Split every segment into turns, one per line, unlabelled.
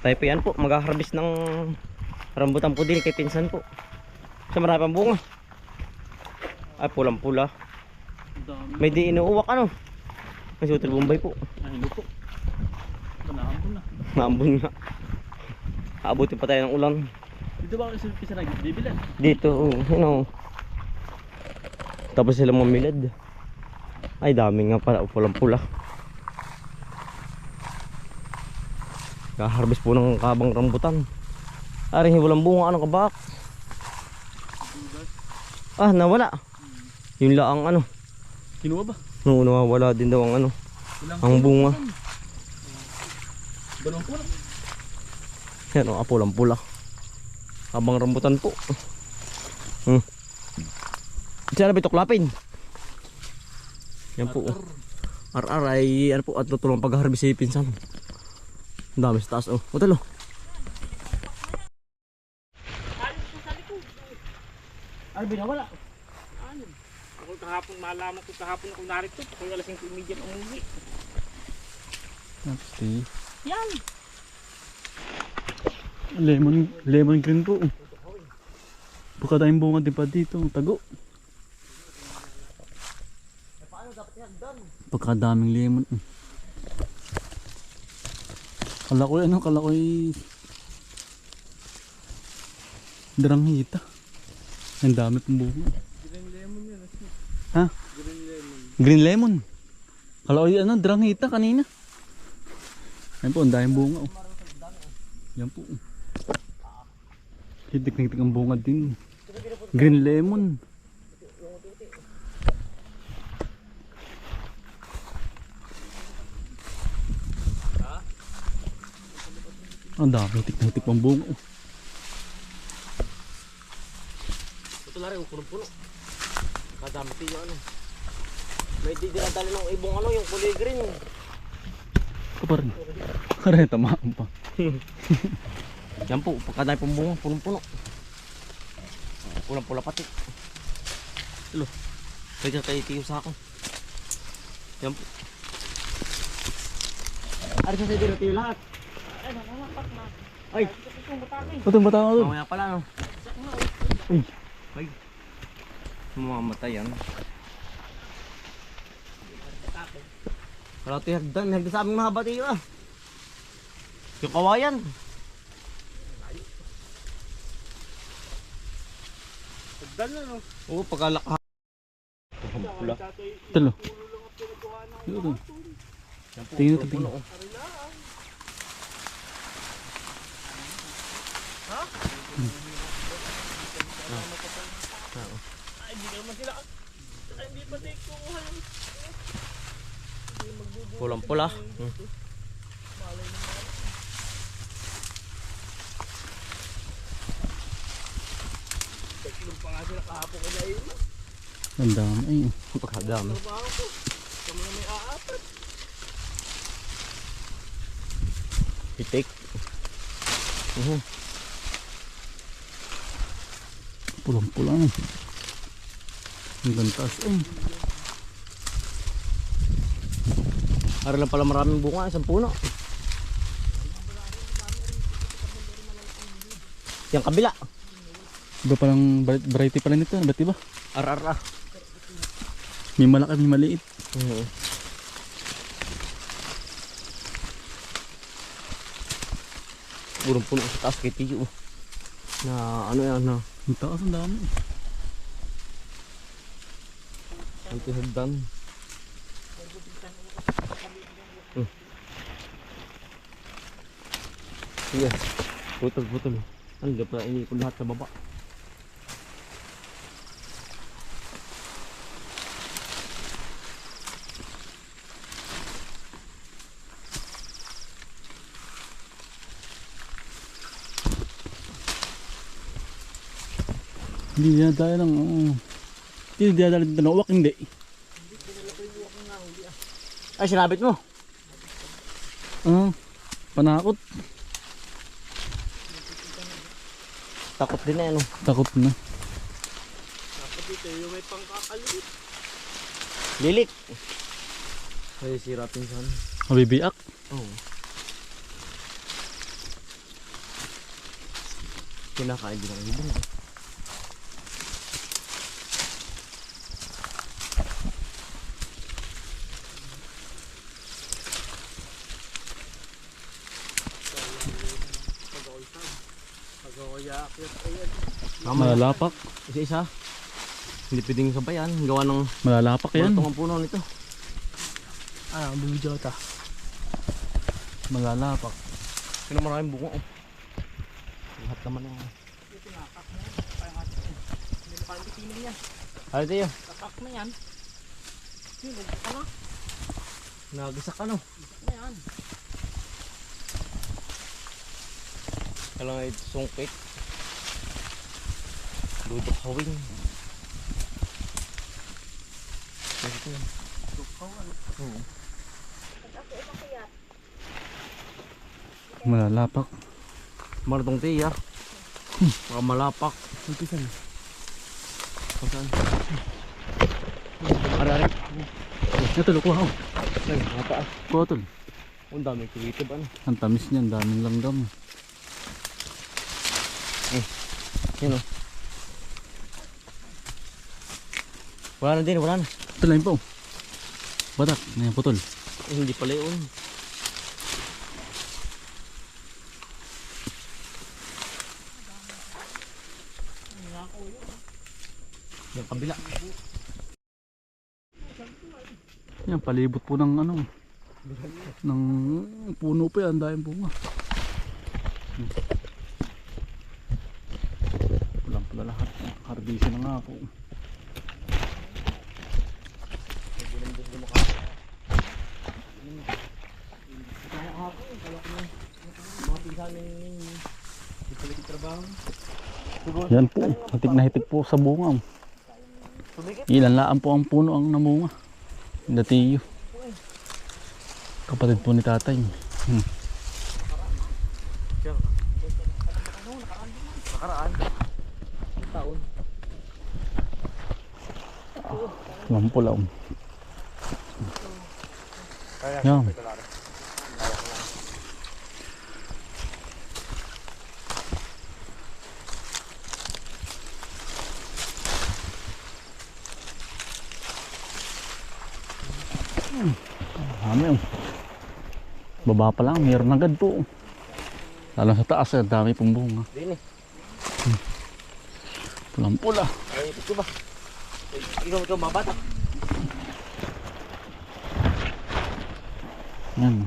Tayo po yan po, mag-harvest ng rambutan po din kay pinsan po. Sa marami pang bunga. Ay, pulang-pula. May di inuuwak ano. May sutil Bombay po.
Ay, po. Naambon na.
Maambon nga. Aabutin pa tayo ng ulan.
Dito ba kasi pisa na bibilan?
Dito, ano. Tapos sila mamilad. Ay, dami nga pala, pulang-pula. Kaharvest po ng kabang rambutan. Aring walang bunga, anong kabak? Ah, nawala. Yun lang ang ano.
Kinuha ba?
No, nawawala din daw ang ano. Ang bunga.
Dalawang pula.
Yan o, pulang-pula. Kabang rambutan po. Sana bituklapin. Yan po. RR ay ano po at tutulong pag-harvest si pinsan. Ang dami sa taas oh. Utalo.
Ano binawala? Ano? Ako kahapon malaman ko kahapon ako narito. Ako alas 5:30 ang umuwi. Napsti. Yan. Lemon green po. Baka tayong bunga din pa dito. Tago. Pagkadaming lemon. Kala ko daranghita. Ang dami pong bunga. Green lemon yan. Ha? Green lemon. Green lemon. Kala ko daranghita kanina. Ayun po, ang daming bunga. Oh. Yan po. Hitik-hitik ang bunga din. Green lemon. Ang dami, hitik-hitik ang bunga.
Ito na rin, puno-puno. Kadami tayo ano. May di dinadali ng ibong ano, yung kulay green.
Ito pa rin. Kaya tamaan pa.
Yan po, pagkadami pong bunga, punong-puno. Pulang-pula pati. Ilo, pwede na tayo tiyo sa akin. Yan po. Ari sa sa'yo tiyo lahat.
Ay, nanapak na.
Ay,
Ito yung bata ko doon.
mamaya pala no.
Uy.
Ay, mamamatay yan. Wala tayo hagdan, may hagdan sa aming mahaba tayo ah. Yung kawayan.
Hagdan na no.
Oo, pagkalaka. Pula.
Talo. Ito. Tingin ito, tingin. Ay, hindi naman sila. Ay, hindi pa tayo kukuha.
Pulang-pula.
Taglong pa nga sila kahapon ka na yun. Ang dami.
Pagkadami.
Kami na may aapat.
Pitik.
Pulang-pulang. Ang gantas eh.
Para lang pala maraming bunga, isang puno. Yung kabila.
Iba palang variety pala nito. Ba't iba?
RR.
May malaki, may maliit.
Burong puno sa taas kay Tiyo. Na ano yan na.
Ang taas, ang dami.
Anti-hagdan. Sige. Putol-putol. Ano na pala inikot lahat sa baba.
Hindi dinadala ng hindi dinadala dito ng uwak, hindi.
Ay, sinabit mo.
Panakot.
Takot din eh, ano.
Takot na.
Takot dito, yung may pangkakalit. Lilik. Ay, sirapin saan.
Mabibiak.
Oo. Kinakain din ang ibon.
Malalapak.
Isa-isa. Hindi pwedeng sabayan. Gawa ng
Malalapak yan.
malutong ang puno nito.
Ano, bibidyo ta.
Malalapak.
Kaya maraming bunga. Oh. Lahat naman ang... Ano tayo?
Kakak na yan.
Nagisak ka no?
Yan.
Kailangan ito sungkit. Dudok hawing. Ito yan. Oo.
Malalapak.
Maratong tiya. Mga malapak.
Ulpisan.
Saan? Arari.
Ito, kuha ko.
Ay, mata.
Kuha tol.
Ang daming creative ano.
Ang tamis niyan, daming langgam.
Yun o. Wala na din, wala na.
Ito lang po. Batak, ngayon putol.
Hindi pala yun. Yung kabila.
Yan, palibot po ng ano. Ng puno pa yan, dahil bunga. Pulang pala lahat. Hardisi na nga po. Yan po, hitik na hitik po sa bunga. Ilan laan po ang puno ang namunga. Datiyo. Kapatid po ni tatay.
Nakaraan. Taon.
Lampulaw. Yan. Dami. Baba pa lang, mayroon agad po. Lalo sa taas, dami pong bunga.
Din eh.
Pulang pula.
Ay, ito ba? Ikaw mabatak.
Yan.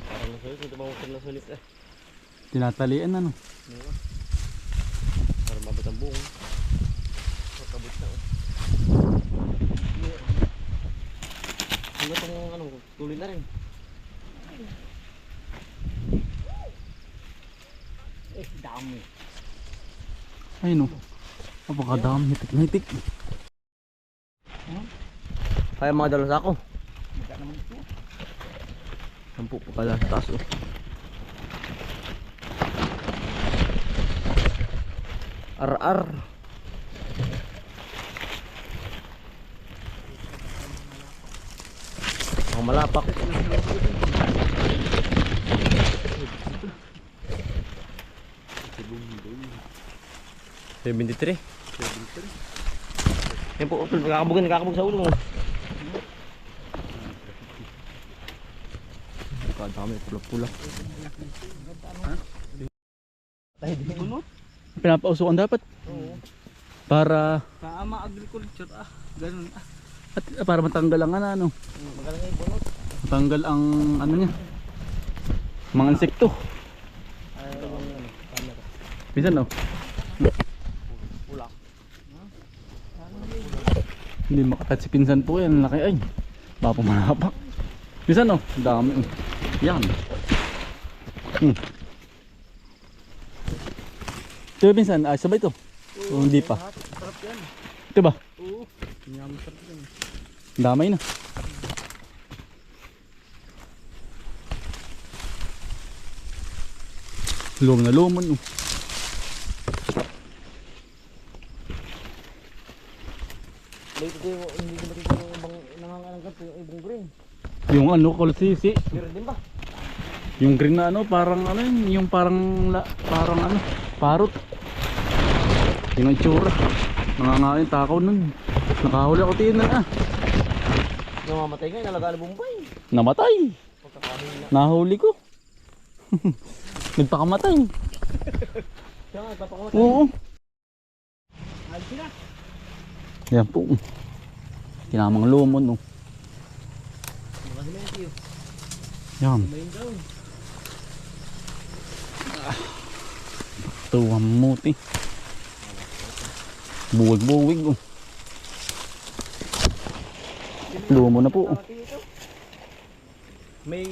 Parang nasulit, ito mawagsan na sulit eh.
Tinatalian ano.
Para mabot ang buong. Makabot na oh. Ano itong ano, tuloy na rin. Dami.
Ayun o. Napakadami, hitik na hitik.
Kaya mga dalang sako. Sampu pa pala sa taas oh. Ar-ar. Ang malapak. $73. Yan po, utol, nakakabog sa ulo mo. Kadami, pula-pula.
Pinapausukan dapat.
Oo.
Para
Kaama agriculture ganun
at para matanggal ang ano.
Magaling nga yung bunot.
Matanggal ang ano niya. Mga insekto.
Ay, ito bang ano, camera.
Minsan oh.
Pula.
Hindi makatat si pinsan po yan. Laki ay. Baka pumanapak. Minsan oh. Dami oh. Yan. Ito pinsan. Sabay ito. O hindi pa.
Sarap yan.
Ito ba?
Oo. Yum, sarap yan.
Damay na. Luwag na lumon. Oh.
Hindi ko matito yung ibang nangangalangkat yung ibang green.
Yung ano, kulisisi.
Meron din ba?
Yung green na ano, parang ano yun, yung parang ano, parot. Yung ang tsura. Nangangain, takaw nun. Nakahuli ako tinan ah.
Namamatay nga, nalaga na Bombay.
Namatay.
Pagkakahina.
Nahuli ko. Nagpakamatay.
Siya nga, papakamatay.
Oo.
Alis sila.
Yan po. Tinamang lumon oh.
Mga simenti yun.
Yan.
Mayin daw.
Tuwang muti. Buwig-buwig oh. Lumo na po.
May...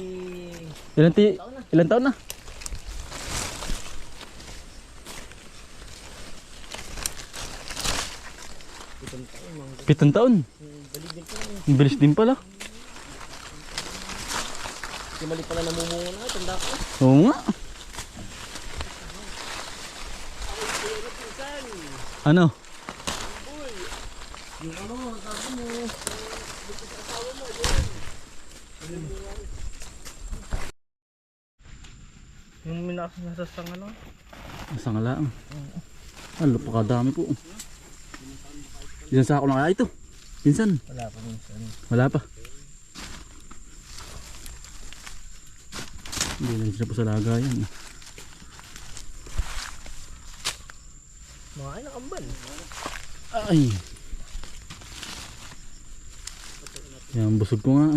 Ilan taon na? Pitong taon. Ang bilis din pala.
Si mali pala namumunga na, tanda ko.
Oo nga. Ano?
Yung ano, sabi mo.
Yung minasasang ano?
Isang lang. Ano, pakadami po. Isang sako na kaya ito. Pinsan.
Wala pa minsan.
Wala pa. Hindi lang sila po sa lagayan.
Mga ay nakambal.
Ay. Yan, busog ko nga.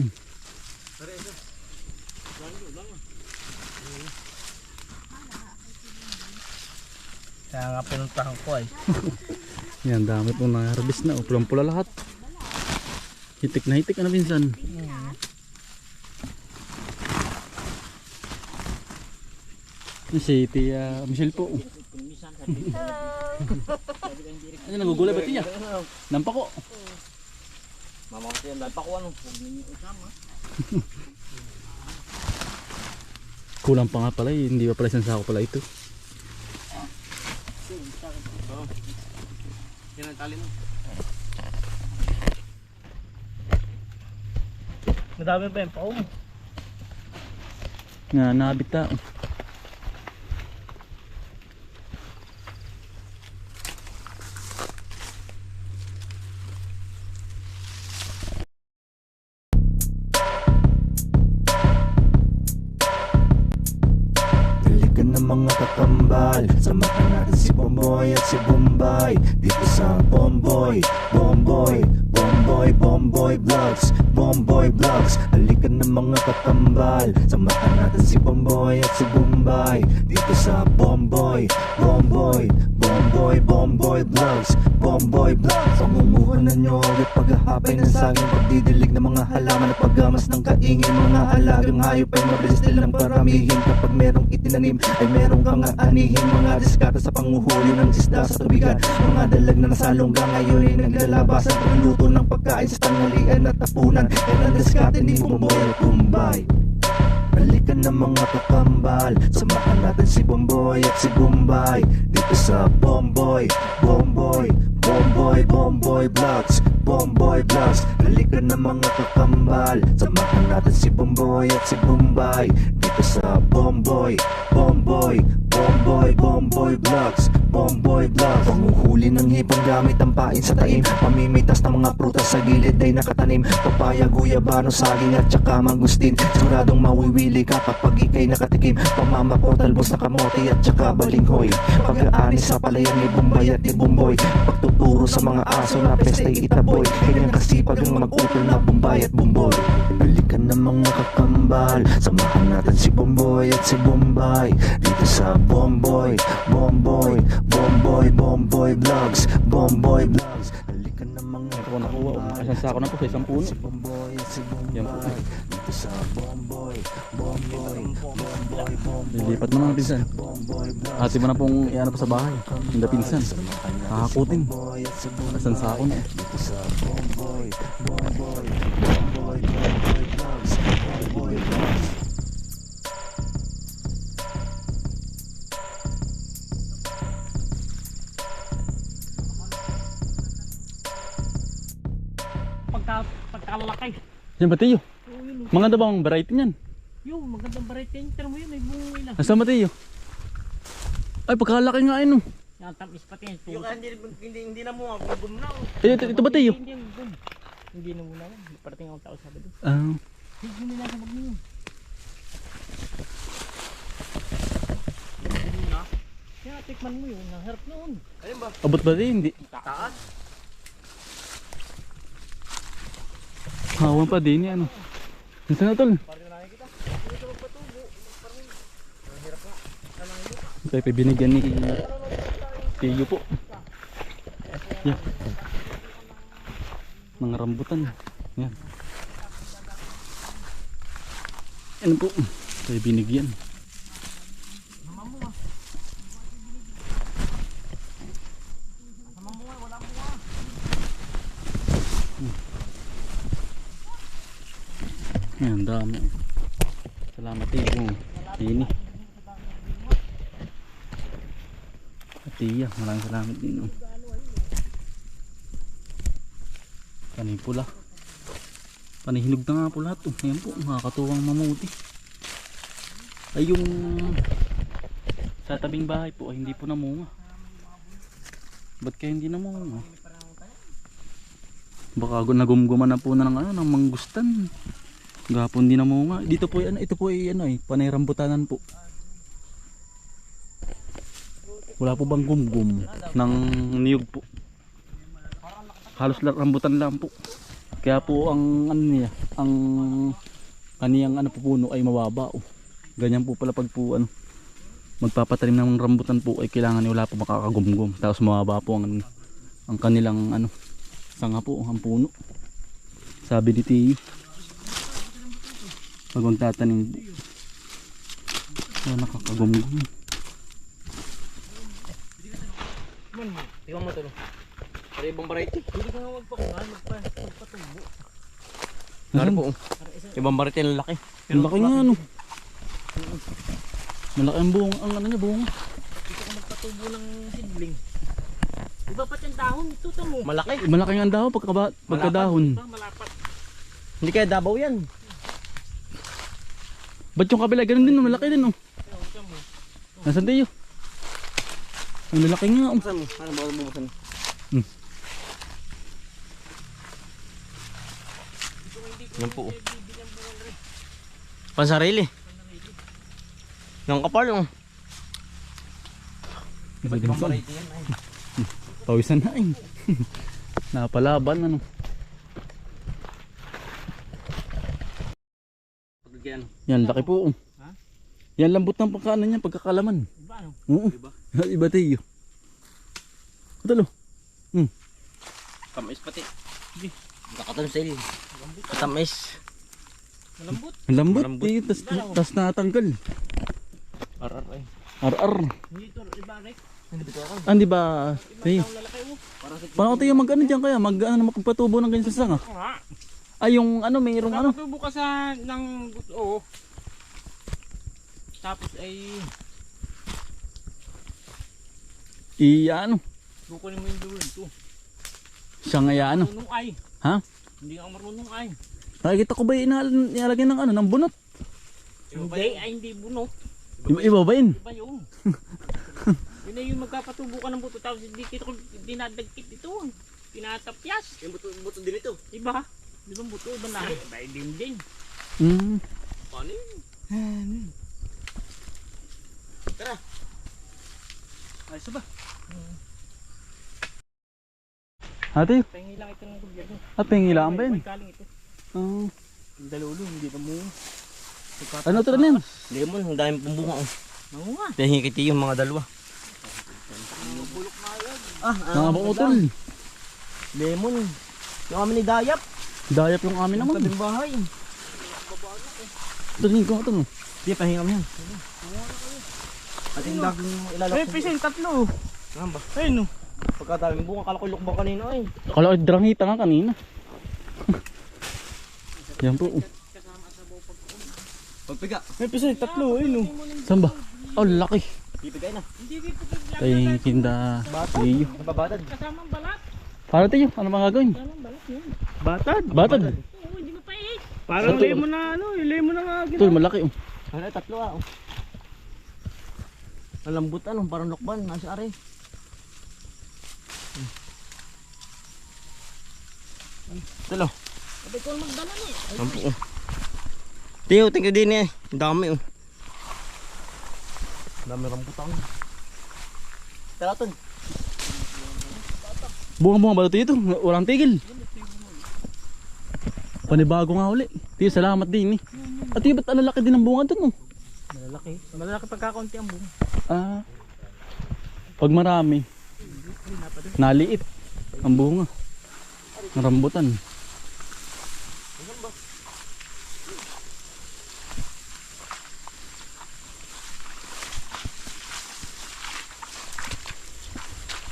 Kaya nga pinuntahan ko ay.
Yan, dami pong na-harvest na. Pulang-pula lahat. Hitik na hitik. Ano pinsan? Si Tia Michelle po. Ano, nagugulay ba tiya? Nampa ko.
Mama ko yan, dahil pa ko ano. Huwag ninyo isama.
Kulang pa nga pala eh. Hindi pa pala isang sako pala ito.
Yan ang tali mo.
Madami pa yung paum.
Nga, nabita.
Dalikan ng mga kakambal, samahan natin si Bomboy at si Bombay. Dito sa Bomboy, Bomboy, Bomboy, Bomboy Vlogs, Bomboy Vlogs. Dalikan ng mga kakambal, samahan natin si Bomboy at si Bombay. Dito sa Bomboy, Bomboy, Bomboy, Bomboy Vlogs, Bomboy Vlogs. Pangumuhan na nyo at paghahapay ng saging, pagdidilig ng mga halaman at paggamas ng kaingin. Mga alagang hayop ay mabilis nilang paramihin. Kapag merong itinanim ay merong kang aanihin. Mga diskata sa panguhuli ng isda sa tubigan. Mga dalag na nasalongga ngayon ay naglalabasan. Pagluto ng pagkain sa tanghalian at tapunan. Yan ang diskate ni Bomboy at Bombay. Balikan ng mga kakambal, samahan natin si Bomboy at si Bombay. Dito sa Bomboy, Bomboy, Bomboy, Bomboy Vlogs, Bomboy Vlogs. Balikan ng mga kakambal, samahan natin si Bomboy at si Bombay. Dito sa Bomboy, Bomboy, Bomboy, Bomboy Vlogs, Bomboy Vlogs. Panguhuli ng hipon gamit ang pain sa taim. Pamimitas ng mga prutas sa gilid ay nakatanim. Papaya, guyabano, saging at saka mangustin. Siguradong mawiwili ka kapag ikay nakatikim. Pamamako, talbos na kamote at saka balinghoy. Pag-aani sa palayan ni Bombay at ni Bomboy. Pagtuturo sa mga aso na pesta'y itaboy. Kanyang kasipag ang mag-utol na Bombay at Bomboy. Balikan ng mga kakambal, samahan natin si Bomboy at si Bombay. Dito sa Bomboy, Bomboy, Bomboy, Bomboy Vlogs, Bomboy Vlogs. Balikan ng mga
Ako nakuha. Isang sako na po sa isang puno.
si Bomboy at si
Yan po.
Bombay. Dito sa Bomboy, Bomboy, Bomboy, Bomboy,
Lilipat mo na pinsan.
Bomboy Vlogs.
Ate mo na pong iano pa sa bahay. Hindi pinsan. Kakakutin.
Bomboy at si Bombay.
Isang sako na.
Dito sa Bomboy, Bomboy, Bomboy, Bomboy Vlogs, Bomboy Vlogs.
laki.
Yan ba Tiyo?
Oo, yun.
Maganda ba ang variety niyan?
Yung magandang variety. Tira mo yun, may bunga na.
Nasaan ba Tiyo? Ay, pagkalaki nga yun.
Yan, tamis pati yan.
Yung hindi na mo ako gum na.
Ito ba Tiyo?
Hindi, hindi na muna. Parating akong tao sabi doon.
Ah,
Hindi nila sa bag niyo. Kaya tikman mo yun, naharap noon.
Ayun ba?
abot ba Tiyo? Hindi.
Taas.
Hawan pa din ano. Nasaan na tol? Tayo binigyan ni Tiyo po. Yan. Mga rambutan. Yan. Ano po? Tayo binigyan. Yan, dami. Salamat Tiyo. Ini. Tiya, maraming salamat din. Panay pula. Panihinog na nga po lahat. Ayan po, makakatuwang mamuti. Ay yung sa tabing bahay po ay hindi po namunga. Ba't kaya hindi namunga? Baka nagumguman na po na ng, ng manggustan. Gapon din namunga. Dito po ay, ito po ay panay rambutanan po. Wala po bang gumgum ng niyog po. Halos rambutan lang po. Kaya po ang ano niya, ang kaniyang ano po puno ay mababa. Ganyan po pala pag po magpapatanim ng rambutan po ay kailangan wala po makakagumgum. Tapos mababa po ang kanilang sanga po, ang puno. Sabi ni Tiyo. Pag magtatanim po. Wala nakakagumgum.
Tingnan mo ito. Para ibang variety.
Hindi ka nga magpakungan, magpatumbo.
Nari po. Ibang variety ang laki.
Ang laki nga malaki ang buong, ang ano niya buong.
Dito ka magpatubo ng sidling. Iba pa yung dahon, ito mo.
Malaki.
Malaki nga ang dahon pagkadahon.
Diba, malapat.
Hindi kaya Davao yan.
Ba't yung kabila ganun din, malaki din Nasaan Tiyo? Ang lalaki nga
Saan mo? Ano ba bubusan? Yan po. Pansarili. Yung kapal
Pawisan na Napalaban Yan laki po
Ha?
Yan lambot ng pagkaano niya, pagkakalaman.
Diba ano?
Oo. Iba Tiyo. Ito
Tamis pati. Nakatansel. Tamis.
Malambot.
Ang lambot,
Malambot.
Tiyo, tas natanggal.
Aray.
Ar.
Hindi ito, iba Rick.
Di ba Tiyo?
Ang lalaki mo.
Paano Tiyo mag-ano dyan kaya? Magpatubo ng ganyan sa sanga?
Nga.
Ay yung mayroong
Magpatubo ka sa ng oo. Tapos ay kukunin mo yung dulo ito.
siya nga
Marunong ay.
Ha?
Hindi ako marunong ay.
Nakikita ko ba inalagyan ng ng bunot?
Hindi ay hindi bunot.
Iba ba yun?
Iba yun. Yun na yung magkapatubo ka ng buto tapos hindi kita ko dinadagkit ito. Tinatapyas.
Yung buto din ito.
Iba. Di ba buto? Iba na. Iba din.
Paano yun? Tara.
Ay, ba?
Ate,
Pahingi lang ito ng gobyerno.
pingilaan ba yun?
May kaling ito.
Ah,
Ang dalolo, hindi na mo.
ano ito na yan?
Lemon, ang daming pumbunga.
Oo nga.
Pahingi kiti yung mga dalawa.
Bulok na yan.
Mga bakutol.
Lemon. Yung kami ni Dayap.
Dayap yung amin naman.
Tabing bahay.
Ito din ko ito.
Di, pahinga mo yan. Ating daging ilalak.
May pisil, tatlo.
Ano ba?
Ayun no.
Pagkadaming bunga, kala ko lukbang kanina ay.
Kala ko drangita nga kanina. Yan po.
Pagpiga.
May pisil, tatlo. Ayun no.
Saan ba? Oh, laki.
Pipigay na.
Hindi dito bigla.
Ay, kinda. Tiyo.
Nababatad.
Kasamang balat.
Paano Tiyo? Ano mga gagawin?
Kasamang balat yun.
Batad.
Oo, Parang
Ito.
lemon na ano, yung lemon na nga.
Tol, malaki oh.
Ano, tatlo oh. Ang lambot ano, parang lokban, nasa are. Talo.
Sabi ko magdala na.
Sampo oh. Tiyo, tingko din eh. Ang dami oh. Ang dami rambutan. Taraton.
Bunga-bunga ba ito? Walang tigil. Panibago nga uli. Tiyo, salamat din eh. At tiyo, ba't ang lalaki din ang bunga dun oh?
Malalaki. Malalaki pagkakaunti ang bunga.
Ah. Pag marami, naliit ang bunga. Ang rambutan.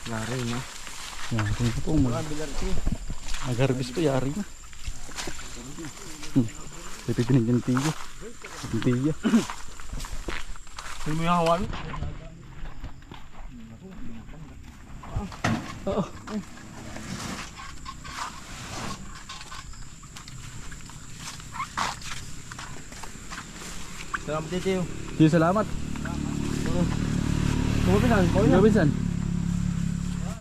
Lari na.
Yari na po. Mag-harvest po, yari na. Pipitinig yung tiyo. Yung tiyo.
Hindi mo yung hawan?
Oo.
Salamat dito.
Tiyo, salamat.
Tumapisan,
Robinson.